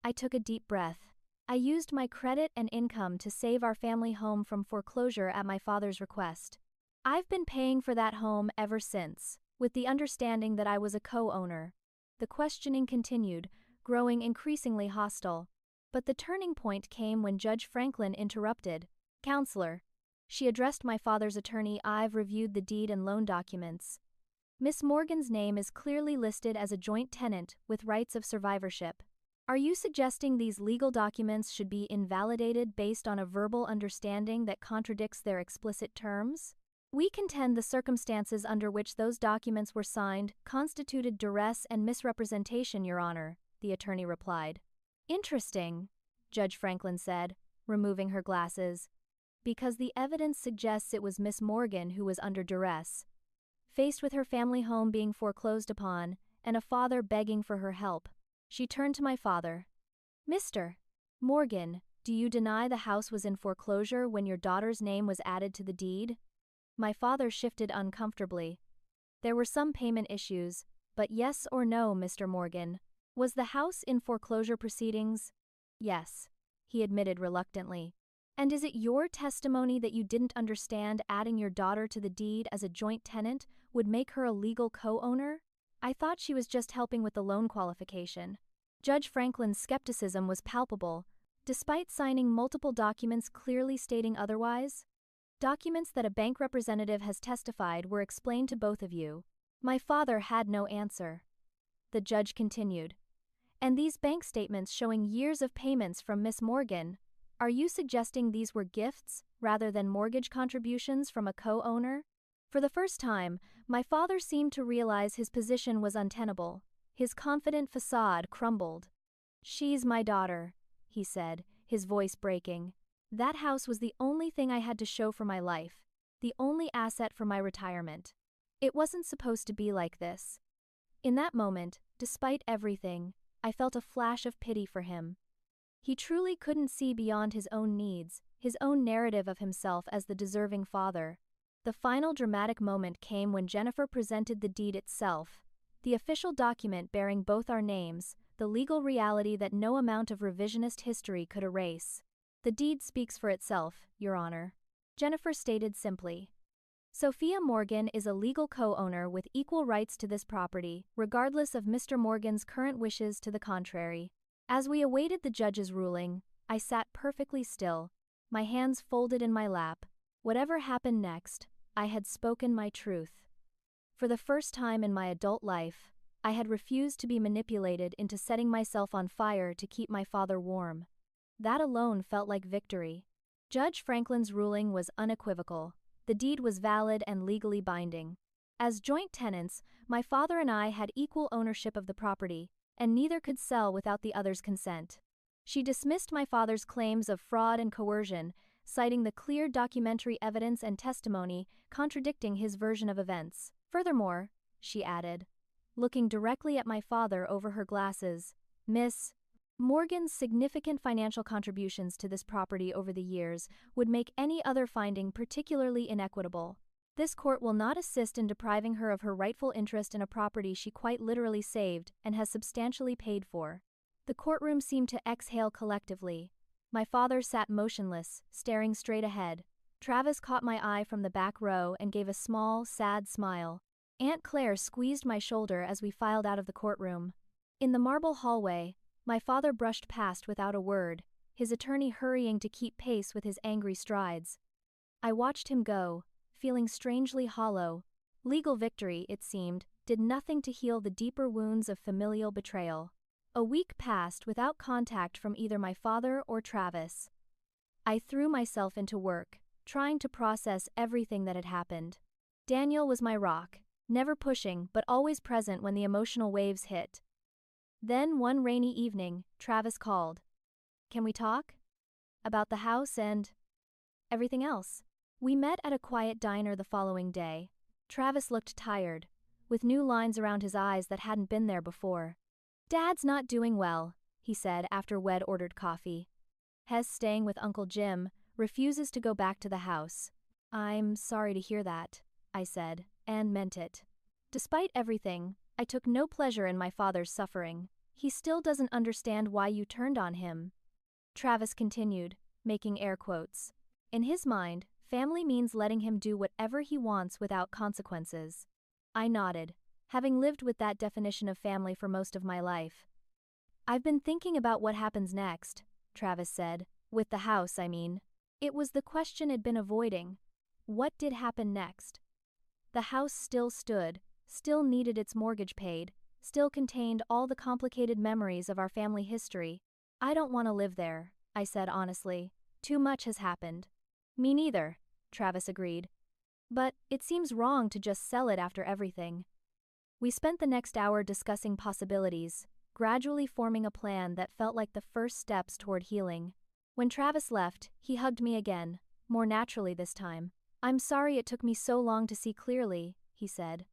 S1: I took a deep breath. "I used my credit and income to save our family home from foreclosure at my father's request. I've been paying for that home ever since, with the understanding that I was a co-owner." The questioning continued, growing increasingly hostile. But the turning point came when Judge Franklin interrupted. "Counselor," she addressed my father's attorney, "I've reviewed the deed and loan documents. Miss Morgan's name is clearly listed as a joint tenant with rights of survivorship. Are you suggesting these legal documents should be invalidated based on a verbal understanding that contradicts their explicit terms?" "We contend the circumstances under which those documents were signed constituted duress and misrepresentation, Your Honor," the attorney replied. "Interesting," Judge Franklin said, removing her glasses, "because the evidence suggests it was Miss Morgan who was under duress. Faced with her family home being foreclosed upon and a father begging for her help, she turned to my father. "Mr. Morgan, do you deny the house was in foreclosure when your daughter's name was added to the deed?" My father shifted uncomfortably. "There were some payment issues, But yes or no, Mr. Morgan? Was the house in foreclosure proceedings? Yes, he admitted reluctantly. And is it your testimony that you didn't understand adding your daughter to the deed as a joint tenant would make her a legal co-owner? I thought she was just helping with the loan qualification. Judge Franklin's skepticism was palpable, despite signing multiple documents clearly stating otherwise. Documents that a bank representative has testified were explained to both of you. My father had no answer. The judge continued. And these bank statements showing years of payments from Miss Morgan, are you suggesting these were gifts rather than mortgage contributions from a co-owner? For the first time, my father seemed to realize his position was untenable. His confident facade crumbled. She's my daughter, he said, his voice breaking. That house was the only thing I had to show for my life, the only asset for my retirement. It wasn't supposed to be like this. In that moment, despite everything, I felt a flash of pity for him. He truly couldn't see beyond his own needs, his own narrative of himself as the deserving father. The final dramatic moment came when Jennifer presented the deed itself, the official document bearing both our names, the legal reality that no amount of revisionist history could erase. The deed speaks for itself, Your Honor. Jennifer stated simply. Sophia Morgan is a legal co-owner with equal rights to this property, regardless of Mr. Morgan's current wishes to the contrary. As we awaited the judge's ruling, I sat perfectly still, my hands folded in my lap. Whatever happened next, I had spoken my truth. For the first time in my adult life, I had refused to be manipulated into setting myself on fire to keep my father warm. That alone felt like victory. Judge Franklin's ruling was unequivocal. The deed was valid and legally binding. As joint tenants, my father and I had equal ownership of the property, and neither could sell without the other's consent. She dismissed my father's claims of fraud and coercion, citing the clear documentary evidence and testimony contradicting his version of events. Furthermore, she added, looking directly at my father over her glasses, Miss Morgan's significant financial contributions to this property over the years would make any other finding particularly inequitable. This court will not assist in depriving her of her rightful interest in a property she quite literally saved and has substantially paid for. The courtroom seemed to exhale collectively. My father sat motionless, staring straight ahead. Travis caught my eye from the back row and gave a small, sad smile. Aunt Claire squeezed my shoulder as we filed out of the courtroom. In the marble hallway, my father brushed past without a word, his attorney hurrying to keep pace with his angry strides. I watched him go, feeling strangely hollow. Legal victory, it seemed, did nothing to heal the deeper wounds of familial betrayal. A week passed without contact from either my father or Travis. I threw myself into work, trying to process everything that had happened. Daniel was my rock, never pushing but always present when the emotional waves hit. Then one rainy evening, Travis called. Can we talk? About the house and everything else. We met at a quiet diner the following day. Travis looked tired, with new lines around his eyes that hadn't been there before. Dad's not doing well, he said after Wed ordered coffee. Hes, staying with Uncle Jim, refuses to go back to the house. I'm sorry to hear that, I said, and meant it. Despite everything, I took no pleasure in my father's suffering. He still doesn't understand why you turned on him. Travis continued, making air quotes. In his mind, family means letting him do whatever he wants without consequences. I nodded, having lived with that definition of family for most of my life. I've been thinking about what happens next, Travis said. With the house, I mean. It was the question I'd been avoiding. What did happen next? The house still stood, still needed its mortgage paid, still contained all the complicated memories of our family history. I don't want to live there, I said honestly. Too much has happened. Me neither, Travis agreed. But it seems wrong to just sell it after everything. We spent the next hour discussing possibilities, gradually forming a plan that felt like the first steps toward healing. When Travis left, he hugged me again, more naturally this time. I'm sorry it took me so long to see clearly, he said.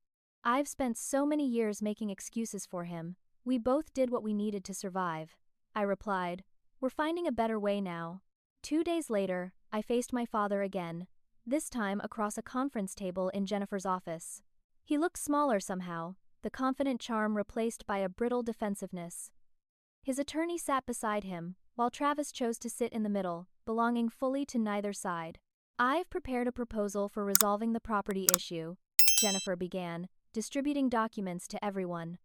S1: I've spent so many years making excuses for him. We both did what we needed to survive. I replied, we're finding a better way now. 2 days later, I faced my father again, this time across a conference table in Jennifer's office. He looked smaller somehow, the confident charm replaced by a brittle defensiveness. His attorney sat beside him, while Travis chose to sit in the middle, belonging fully to neither side. "I've prepared a proposal for resolving the property issue," Jennifer began, distributing documents to everyone.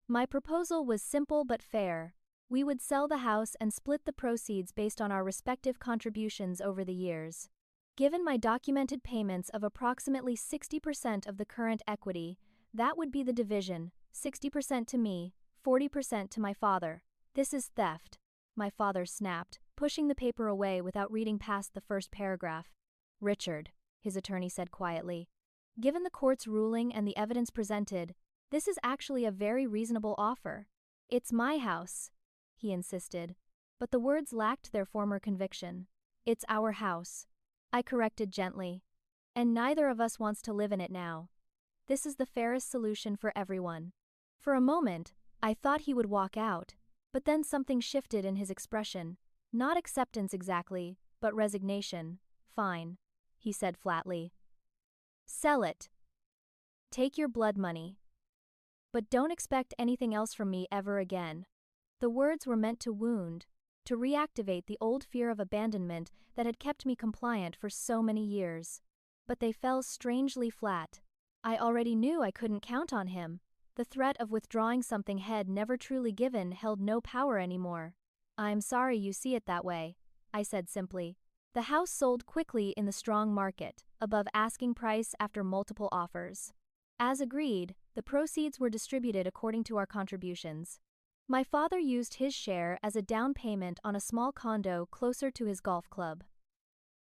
S1: "My proposal was simple but fair. We would sell the house and split the proceeds based on our respective contributions over the years. Given my documented payments of approximately 60% of the current equity, that would be the division, 60% to me, 40% to my father. This is theft," my father snapped, pushing the paper away without reading past the first paragraph. "Richard," his attorney said quietly, "given the court's ruling and the evidence presented, this is actually a very reasonable offer. It's my house," he insisted, but the words lacked their former conviction. "It's our house," I corrected gently, "and neither of us wants to live in it now. This is the fairest solution for everyone." For a moment, I thought he would walk out, but then something shifted in his expression. Not acceptance exactly, but resignation. "Fine," he said flatly. "Sell it. Take your blood money. But don't expect anything else from me ever again." The words were meant to wound, to reactivate the old fear of abandonment that had kept me compliant for so many years. But they fell strangely flat. I already knew I couldn't count on him. The threat of withdrawing something he'd never truly given held no power anymore. "I'm sorry you see it that way," I said simply. The house sold quickly in the strong market, above asking price after multiple offers. As agreed, the proceeds were distributed according to our contributions. My father used his share as a down payment on a small condo closer to his golf club.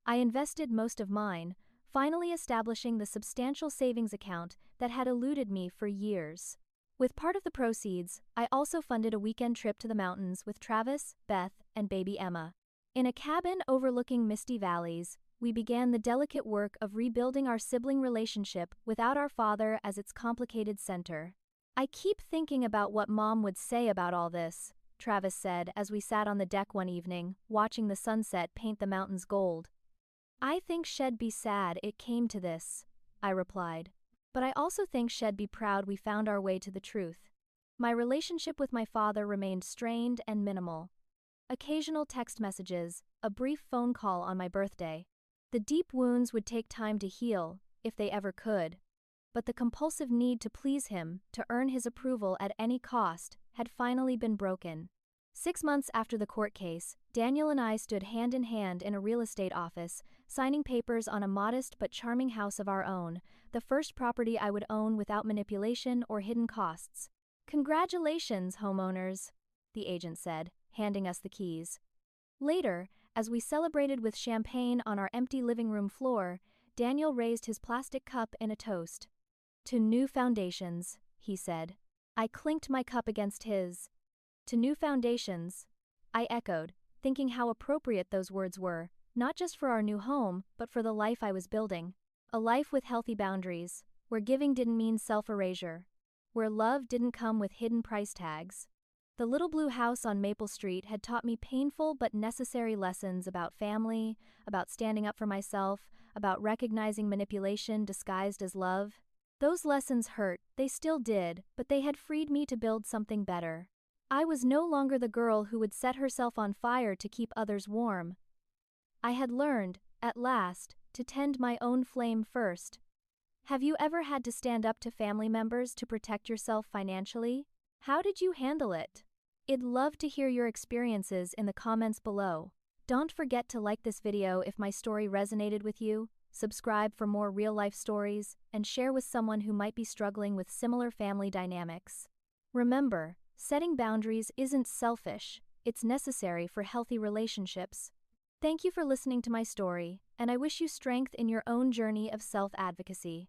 S1: I invested most of mine, finally establishing the substantial savings account that had eluded me for years. With part of the proceeds, I also funded a weekend trip to the mountains with Travis, Beth, and baby Emma. In a cabin overlooking misty valleys, we began the delicate work of rebuilding our sibling relationship without our father as its complicated center. "I keep thinking about what Mom would say about all this," Travis said as we sat on the deck one evening, watching the sunset paint the mountains gold. "I think she'd be sad it came to this," I replied. "But I also think she'd be proud we found our way to the truth." My relationship with my father remained strained and minimal. Occasional text messages, a brief phone call on my birthday. The deep wounds would take time to heal, if they ever could. But the compulsive need to please him, to earn his approval at any cost, had finally been broken. 6 months after the court case, Daniel and I stood hand in hand in a real estate office, signing papers on a modest but charming house of our own, the first property I would own without manipulation or hidden costs. "Congratulations, homeowners," the agent said, handing us the keys. Later, as we celebrated with champagne on our empty living room floor, Daniel raised his plastic cup in a toast. "To new foundations," he said. I clinked my cup against his. "To new foundations," I echoed, thinking how appropriate those words were, not just for our new home, but for the life I was building. A life with healthy boundaries, where giving didn't mean self-erasure, where love didn't come with hidden price tags. The little blue house on Maple Street had taught me painful but necessary lessons about family, about standing up for myself, about recognizing manipulation disguised as love. Those lessons hurt, they still did, but they had freed me to build something better. I was no longer the girl who would set herself on fire to keep others warm. I had learned, at last, to tend my own flame first. Have you ever had to stand up to family members to protect yourself financially? How did you handle it? I'd love to hear your experiences in the comments below. Don't forget to like this video if my story resonated with you, subscribe for more real-life stories, and share with someone who might be struggling with similar family dynamics. Remember, setting boundaries isn't selfish, it's necessary for healthy relationships. Thank you for listening to my story, and I wish you strength in your own journey of self-advocacy.